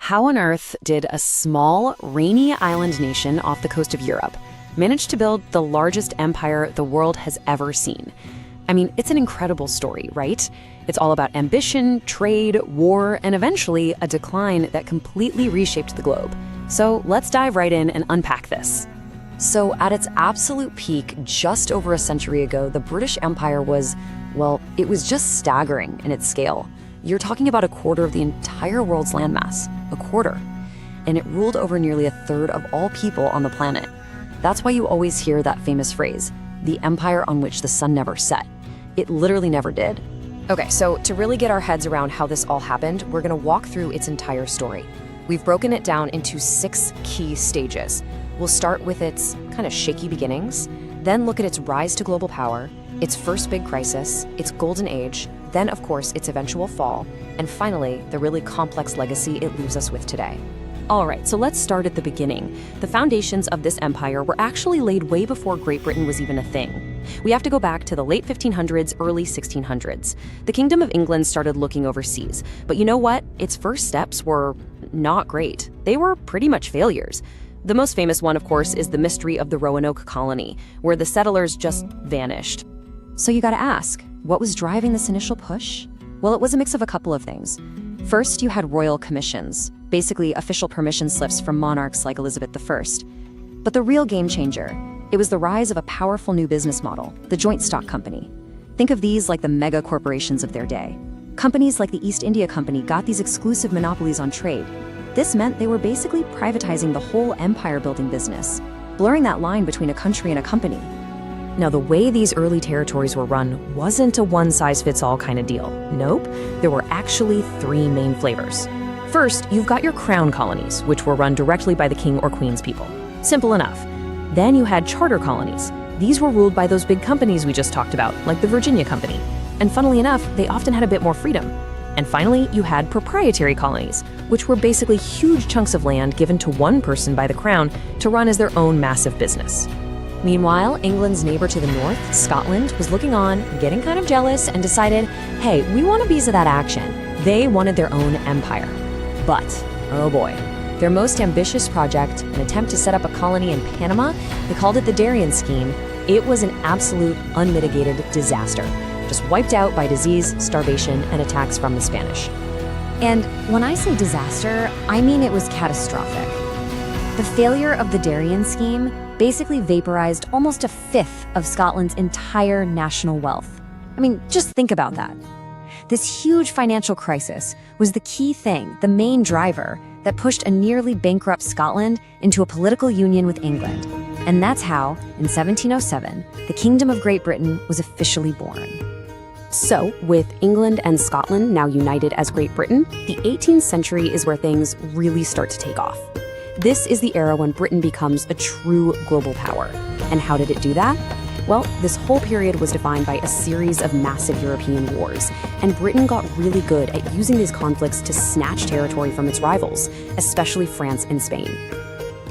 How on earth did a small, rainy island nation off the coast of Europe manage to build the largest empire the world has ever seen? I mean, it's an incredible story, right? It's all about ambition, trade, war, and eventually a decline that completely reshaped the globe. So let's dive right in and unpack this. So at its absolute peak, just over a century ago, the British Empire was, well, it was just staggering in its scale. You're talking about a quarter of the entire world's landmass, a quarter. And it ruled over nearly a third of all people on the planet. That's why you always hear that famous phrase, the empire on which the sun never set. It literally never did. Okay, so to really get our heads around how this all happened, we're gonna walk through its entire story. We've broken it down into 6 key stages. We'll start with its kind of shaky beginnings, then look at its rise to global power, its first big crisis, its golden age, then of course its eventual fall, and finally the really complex legacy it leaves us with today. All right, so let's start at the beginning. The foundations of this empire were actually laid way before Great Britain was even a thing. We have to go back to the late 1500s, early 1600s. The Kingdom of England started looking overseas, but you know what? Its first steps were not great. They were pretty much failures. The most famous one, of course, is the mystery of the Roanoke colony, where the settlers just vanished. So you gotta ask, what was driving this initial push? Well, it was a mix of a couple of things. First, you had royal commissions, basically official permission slips from monarchs like Elizabeth I. But the real game changer, it was the rise of a powerful new business model, the joint stock company. Think of these like the mega corporations of their day. Companies like the East India Company got these exclusive monopolies on trade. This meant they were basically privatizing the whole empire-building business, blurring that line between a country and a company. Now, the way these early territories were run wasn't a one-size-fits-all kind of deal. Nope, there were actually 3 main flavors. First, you've got your crown colonies, which were run directly by the king or queen's people. Simple enough. Then you had charter colonies. These were ruled by those big companies we just talked about, like the Virginia Company. And funnily enough, they often had a bit more freedom. And finally, you had proprietary colonies, which were basically huge chunks of land given to one person by the crown to run as their own massive business. Meanwhile, England's neighbor to the north, Scotland, was looking on, getting kind of jealous, and decided, hey, we want a piece of that action. They wanted their own empire. But, oh boy, their most ambitious project, an attempt to set up a colony in Panama, they called it the Darien Scheme. It was an absolute, unmitigated disaster, just wiped out by disease, starvation, and attacks from the Spanish. And when I say disaster, I mean it was catastrophic. The failure of the Darien Scheme basically vaporized almost a fifth of Scotland's entire national wealth. I mean, just think about that. This huge financial crisis was the key thing, the main driver, that pushed a nearly bankrupt Scotland into a political union with England. And that's how, in 1707, the Kingdom of Great Britain was officially born. So, with England and Scotland now united as Great Britain, the 18th century is where things really start to take off. This is the era when Britain becomes a true global power. And how did it do that? Well, this whole period was defined by a series of massive European wars, and Britain got really good at using these conflicts to snatch territory from its rivals, especially France and Spain.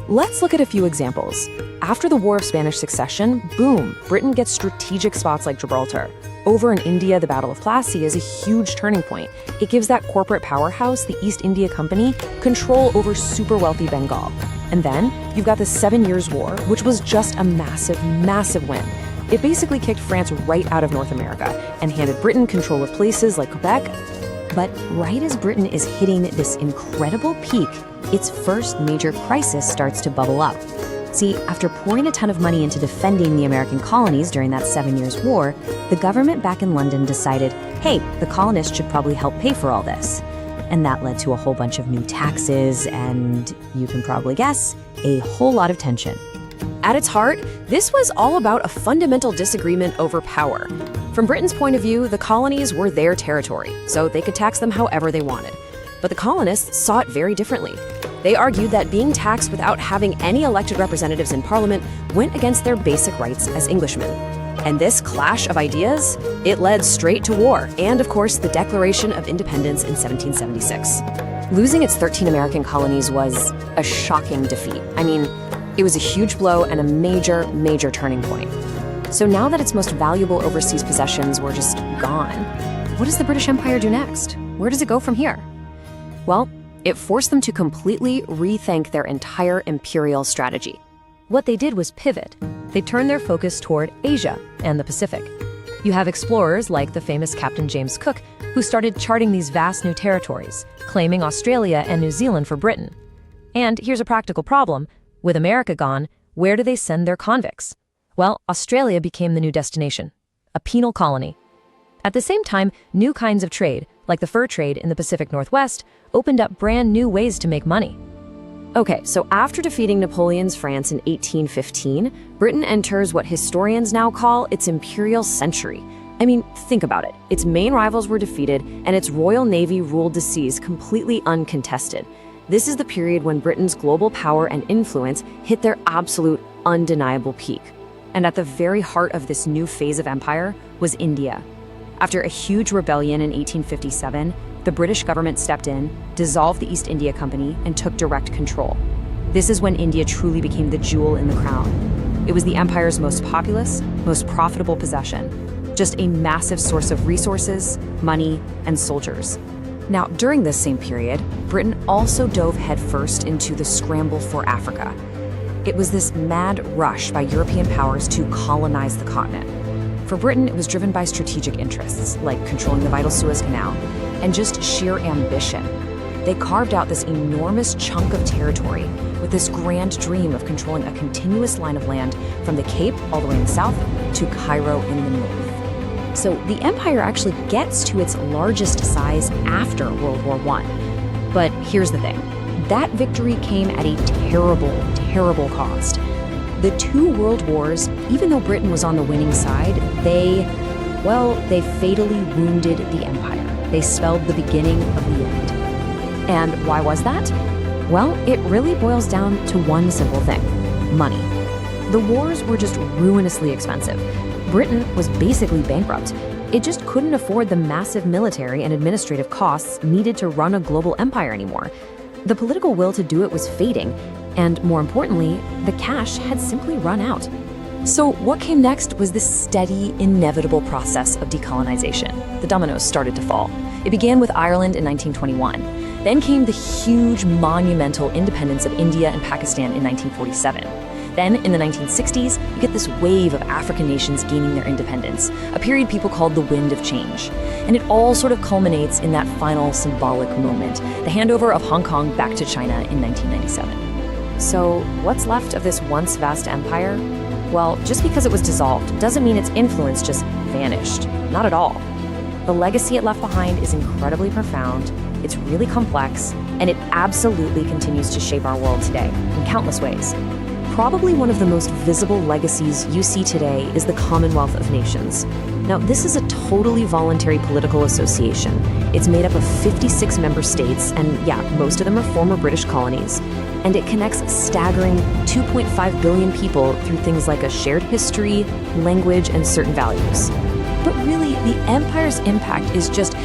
Let's look at a few examples. After the War of Spanish Succession, boom, Britain gets strategic spots like Gibraltar. Over in India, the Battle of Plassey is a huge turning point. It gives that corporate powerhouse, the East India Company, control over super wealthy Bengal. And then you've got the 7 Years' War, which was just a massive, massive win. It basically kicked France right out of North America and handed Britain control of places like Quebec. But right as Britain is hitting this incredible peak, its first major crisis starts to bubble up. See, after pouring a ton of money into defending the American colonies during that 7 Years' War, the government back in London decided, hey, the colonists should probably help pay for all this. And that led to a whole bunch of new taxes and, you can probably guess, a whole lot of tension. At its heart, this was all about a fundamental disagreement over power. From Britain's point of view, the colonies were their territory, so they could tax them however they wanted. But the colonists saw it very differently. They argued that being taxed without having any elected representatives in Parliament went against their basic rights as Englishmen. And this clash of ideas, it led straight to war, and of course, the Declaration of Independence in 1776. Losing its 13 American colonies was a shocking defeat. I mean, it was a huge blow and a major, major turning point. So now that its most valuable overseas possessions were just gone, what does the British Empire do next? Where does it go from here? Well, It forced them to completely rethink their entire imperial strategy. What they did was pivot. They turned their focus toward Asia and the Pacific. You have explorers like the famous Captain James Cook, who started charting these vast new territories, claiming Australia and New Zealand for Britain. And here's a practical problem. With America gone, where do they send their convicts? Well, Australia became the new destination, a penal colony. At the same time, new kinds of trade, like the fur trade in the Pacific Northwest, opened up brand new ways to make money. Okay, so after defeating Napoleon's France in 1815, Britain enters what historians now call its imperial century. I mean, think about it. Its main rivals were defeated, and its Royal Navy ruled the seas completely uncontested. This is the period when Britain's global power and influence hit their absolute, undeniable peak. And at the very heart of this new phase of empire was India. After a huge rebellion in 1857, the British government stepped in, dissolved the East India Company, and took direct control. This is when India truly became the jewel in the crown. It was the empire's most populous, most profitable possession, just a massive source of resources, money, and soldiers. Now, during this same period, Britain also dove headfirst into the scramble for Africa. It was this mad rush by European powers to colonize the continent. For Britain, it was driven by strategic interests, like controlling the vital Suez Canal, and just sheer ambition. They carved out this enormous chunk of territory with this grand dream of controlling a continuous line of land from the Cape all the way in the south to Cairo in the north. So the empire actually gets to its largest size after World War I. But here's the thing. That victory came at a terrible, terrible cost. The two world wars, even though Britain was on the winning side, they fatally wounded the empire. They spelled the beginning of the end. And why was that? Well, it really boils down to one simple thing: money. The wars were just ruinously expensive. Britain was basically bankrupt. It just couldn't afford the massive military and administrative costs needed to run a global empire anymore. The political will to do it was fading, and more importantly, the cash had simply run out. So what came next was this steady, inevitable process of decolonization. The dominoes started to fall. It began with Ireland in 1921. Then came the huge, monumental independence of India and Pakistan in 1947. Then, in the 1960s, you get this wave of African nations gaining their independence, a period people called the wind of change. And it all sort of culminates in that final symbolic moment, the handover of Hong Kong back to China in 1997. So, what's left of this once vast empire? Well, just because it was dissolved doesn't mean its influence just vanished. Not at all. The legacy it left behind is incredibly profound, it's really complex, and it absolutely continues to shape our world today in countless ways. Probably one of the most visible legacies you see today is the Commonwealth of Nations. Now, this is a totally voluntary political association. It's made up of 56 member states, and yeah, most of them are former British colonies. And it connects a staggering 2.5 billion people through things like a shared history, language, and certain values. But really, the empire's impact is just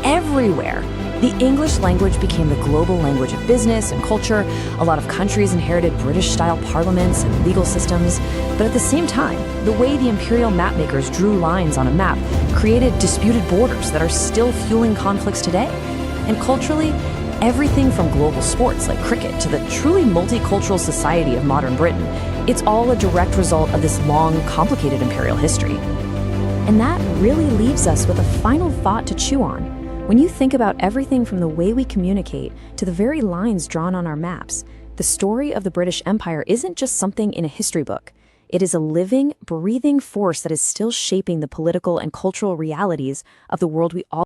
everywhere. The English language became the global language of business and culture. A lot of countries inherited British-style parliaments and legal systems. But at the same time, the way the imperial mapmakers drew lines on a map created disputed borders that are still fueling conflicts today. And culturally, everything from global sports like cricket to the truly multicultural society of modern Britain, it's all a direct result of this long, complicated imperial history. And that really leaves us with a final thought to chew on. When you think about everything from the way we communicate to the very lines drawn on our maps, the story of the British Empire isn't just something in a history book. It is a living, breathing force that is still shaping the political and cultural realities of the world we all